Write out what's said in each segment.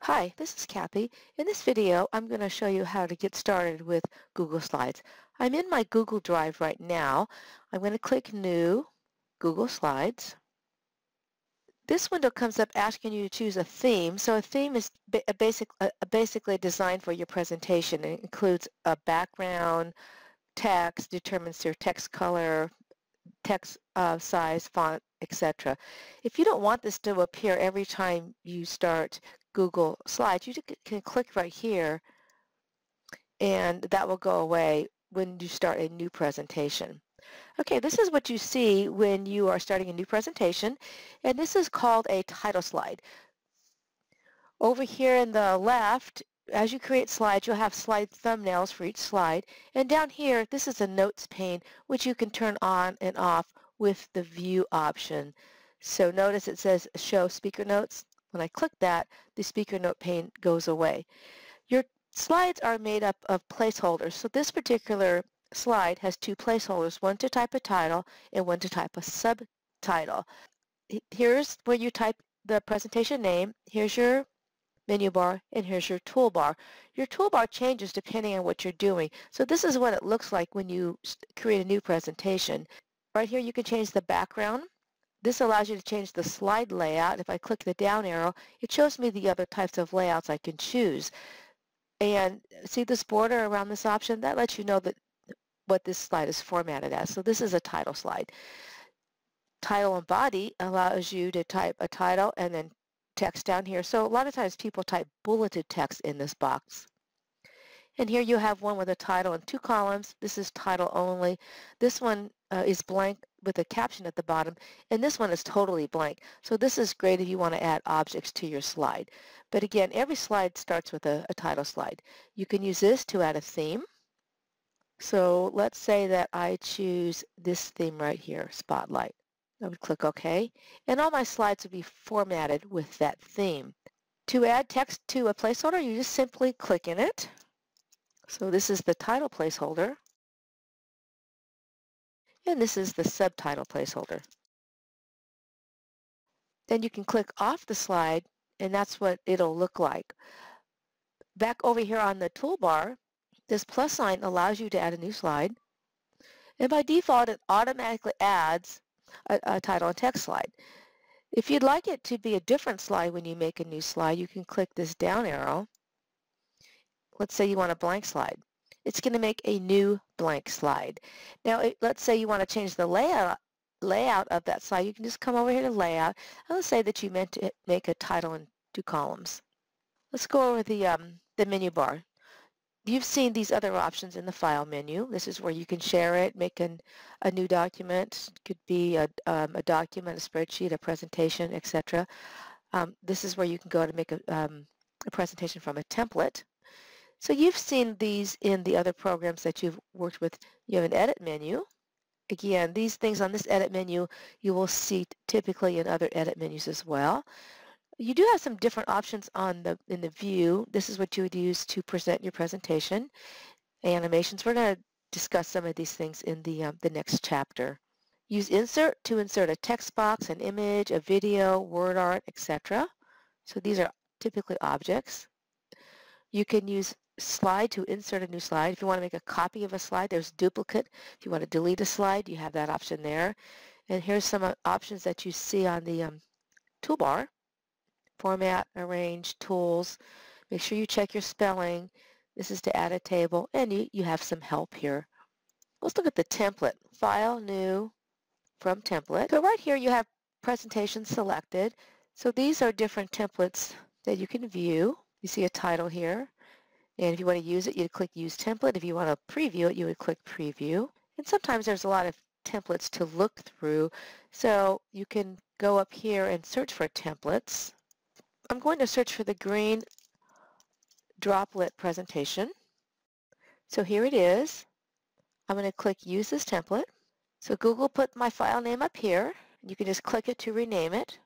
Hi, this is Kathy. In this video, I'm going to show you how to get started with Google Slides. I'm in my Google Drive right now. I'm going to click New, Google Slides. This window comes up asking you to choose a theme. So a theme is basically designed for your presentation. It includes a background, text, determines your text color, text size, font, etc. If you don't want this to appear every time you start Google Slides, you can click right here and that will go away when you start a new presentation. Okay, this is what you see when you are starting a new presentation, and this is called a title slide. Over here in the left, as you create slides, you'll have slide thumbnails for each slide. And down here, this is a notes pane, which you can turn on and off with the view option. So notice it says show speaker notes. When I click that, the speaker note pane goes away. Your slides are made up of placeholders. So this particular slide has two placeholders, one to type a title and one to type a subtitle. Here's where you type the presentation name. Here's your menu bar, and here's your toolbar. Your toolbar changes depending on what you're doing. So this is what it looks like when you create a new presentation. Right here you can change the background. This allows you to change the slide layout. If I click the down arrow, it shows me the other types of layouts I can choose. And see this border around this option? That lets you know that what this slide is formatted as. So this is a title slide. Title and body allows you to type a title and then text down here. So a lot of times people type bulleted text in this box. And here you have one with a title and two columns. This is title only. This one is blank with a caption at the bottom, and this one is totally blank. So this is great if you want to add objects to your slide. But again, every slide starts with a title slide. You can use this to add a theme. So let's say that I choose this theme right here, Spotlight. I would click OK, and all my slides would be formatted with that theme. To add text to a placeholder, you just simply click in it. So this is the title placeholder, and this is the subtitle placeholder. Then you can click off the slide, and that's what it'll look like. Back over here on the toolbar, this plus sign allows you to add a new slide, and by default it automatically adds a title and text slide. If you'd like it to be a different slide when you make a new slide, you can click this down arrow. Let's say you want a blank slide. It's going to make a new blank slide. Now, let's say you want to change the layout of that slide. You can just come over here to Layout, and let's say that you meant to make a title in two columns. Let's go over the menu bar. You've seen these other options in the File menu. This is where you can share it, make a new document. It could be a document, a spreadsheet, a presentation, etc. This is where you can go to make a presentation from a template. So you've seen these in the other programs that you've worked with. You have an Edit menu. Again, these things on this Edit menu you will see typically in other Edit menus as well. You do have some different options in the view. This is what you would use to present your presentation. Animations. We're going to discuss some of these things in the next chapter. Use Insert to insert a text box, an image, a video, word art, etc. So these are typically objects. You can use Slide to insert a new slide. If you want to make a copy of a slide, there's Duplicate. If you want to delete a slide, you have that option there. And here's some options that you see on the toolbar. Format, Arrange, Tools. Make sure you check your spelling. This is to add a table, and you have some help here. Let's look at the template. File, New, from Template. So right here you have Presentation selected. So these are different templates that you can view. You see a title here. And if you want to use it, you'd click Use Template. If you want to preview it, you would click Preview. And sometimes there's a lot of templates to look through. So you can go up here and search for templates. I'm going to search for the green Droplet presentation. So here it is. I'm going to click Use this template. So Google put my file name up here. You can just click it to rename it.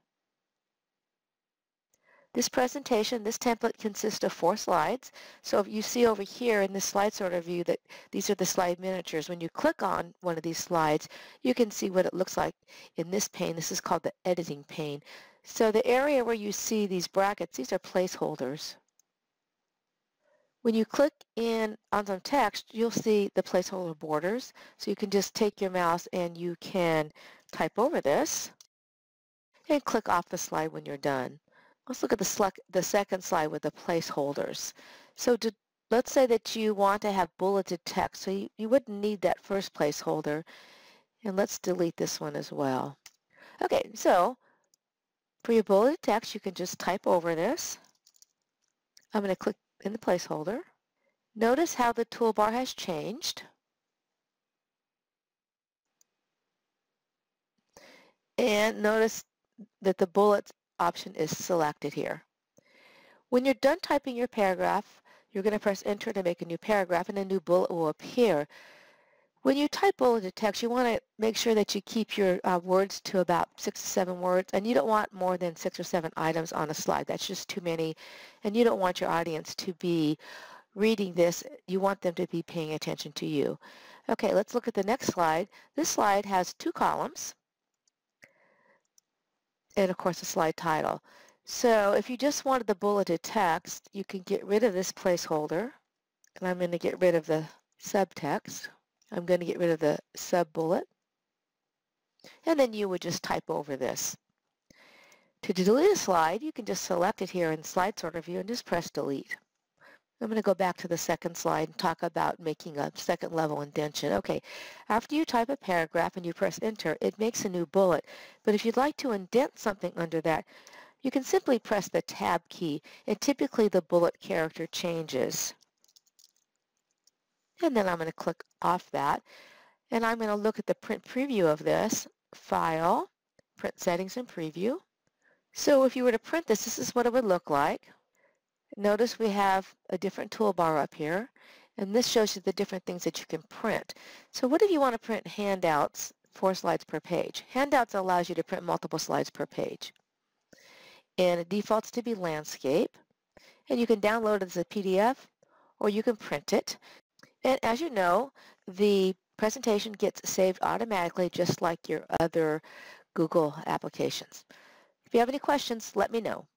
This presentation, this template consists of 4 slides. So if you see over here in this slide sorter view that these are the slide miniatures. When you click on one of these slides, you can see what it looks like in this pane. This is called the editing pane. So the area where you see these brackets, these are placeholders. When you click in on some text, you'll see the placeholder borders. So you can just take your mouse and you can type over this and click off the slide when you're done. Let's look at the second slide with the placeholders. So let's say that you want to have bulleted text. So you wouldn't need that first placeholder. And let's delete this one as well. Okay, so for your bulleted text, you can just type over this. I'm going to click in the placeholder. Notice how the toolbar has changed. And notice that the bullets option is selected here. When you're done typing your paragraph, you're going to press enter to make a new paragraph and a new bullet will appear. When you type bulleted text, you want to make sure that you keep your words to about 6 to 7 words, and you don't want more than 6 or 7 items on a slide. That's just too many, and you don't want your audience to be reading this. You want them to be paying attention to you. Okay, let's look at the next slide. This slide has 2 columns, and of course a slide title. So if you just wanted the bulleted text, you can get rid of this placeholder, and I'm going to get rid of the subtext. I'm going to get rid of the sub-bullet, and then you would just type over this. To delete a slide, you can just select it here in Slide Sorter View and just press delete. I'm going to go back to the second slide and talk about making a second level indentation. Okay, after you type a paragraph and you press enter, it makes a new bullet. But if you'd like to indent something under that, you can simply press the tab key, and typically the bullet character changes. And then I'm going to click off that, and I'm going to look at the print preview of this. File, Print Settings and Preview. So if you were to print this, this is what it would look like. Notice we have a different toolbar up here, and this shows you the different things that you can print. So what if you want to print handouts, 4 slides per page? Handouts allows you to print multiple slides per page. And it defaults to be landscape, and you can download it as a PDF or you can print it. And as you know, the presentation gets saved automatically just like your other Google applications. If you have any questions, let me know.